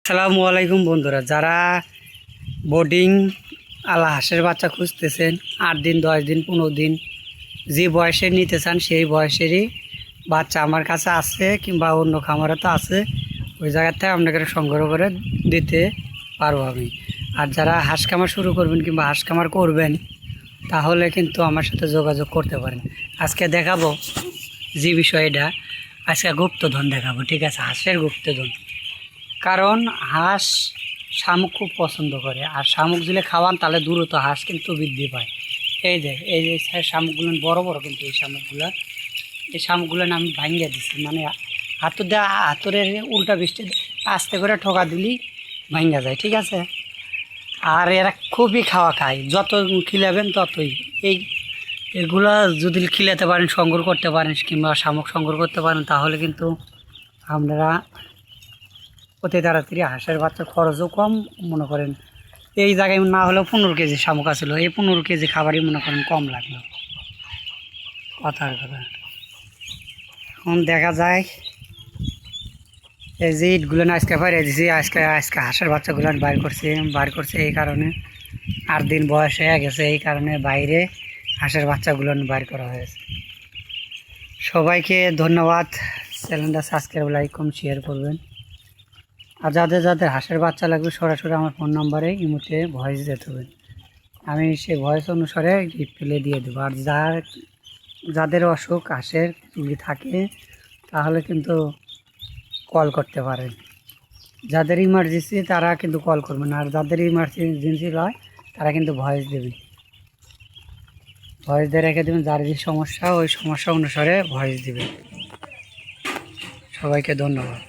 আসসালামু আলাইকুম বন্ধুরা, যারা বোর্ডিং আলা হাঁসের বাচ্চা খুঁজতেছেন 8 দিন 10 দিন 15 দিন যে বয়সে নিতে চান সেই বয়সেরই বাচ্চা আমার কাছে আছে কিংবা অন্য খামারে তো আছে। ওই জায়গার থেকে আপনাকে সংগ্রহ করে দিতে পারবো আমি। আর যারা হাঁস খামার শুরু করবেন কিংবা হাঁস খামার করবেন তাহলে কিন্তু আমার সাথে যোগাযোগ করতে পারেন। আজকে দেখাবো যে বিষয়টা, আজকে গুপ্তধন দেখাবো, ঠিক আছে? হাঁসের গুপ্তধন। কারণ হাঁস শামুক খুব পছন্দ করে, আর শামুক দিলে খাওয়ান তাহলে দ্রুত হাঁস কিন্তু বৃদ্ধি পায়। এই যে শামুকগুলো বড় বড়, কিন্তু এই শামুকগুলো আমি ভাঙিয়ে দিচ্ছি, মানে হাতুরের উল্টা বৃষ্টি আস্তে করে ঠোকা দিলেই ভাঙা যায়, ঠিক আছে? আর এরা খুবই খাওয়া খায়, যত খিলাবেন ততই। এগুলা যদি খিলাতে পারেন, সংগ্রহ করতে পারেন কিংবা শামুক সংগ্রহ করতে পারেন তাহলে কিন্তু আপনারা অতি তাড়াতাড়ি হাঁসের বাচ্চা খরচও কম। মনে করেন এই জায়গায় না হলেও 15 কেজি শামুক আছিল, এই 15 কেজি খাবারই মনে করেন কম লাগলো। কথার কথা। এখন দেখা যায় এই যে ইটগুলো আজকে বাইরে দিয়েছি, আজকে হাঁসের বাচ্চাগুলো বাইর করছে এই কারণে 8 দিন বয়স হয়ে গেছে, এই কারণে বাইরে হাঁসের বাচ্চাগুলো বাইর করা হয়েছে। সবাইকে ধন্যবাদ। চ্যানেলটা সাবস্ক্রাইব, লাইক, কমেন্ট, শেয়ার করবেন। আর যাদের যাদের হাঁসের বাচ্চা লাগবে সরাসরি আমার ফোন নম্বরে ইমোতে ভয়েস দিতে হবে, আমি সেই ভয়েস অনুসারে রিপ্লাই দিয়ে দেবো। আর যাদের অসুখ হাঁসের রুগী থাকে তাহলে কিন্তু কল করতে পারেন। যাদের ইমার্জেন্সি তারা কিন্তু কল করবেন, আর যাদের ইমার্জেন্সি নয় তারা কিন্তু ভয়েস দেবেন। ভয়েস দিয়ে রেখে দেবেন, যার যে সমস্যা ওই সমস্যা অনুসারে ভয়েস দেবেন। সবাইকে ধন্যবাদ।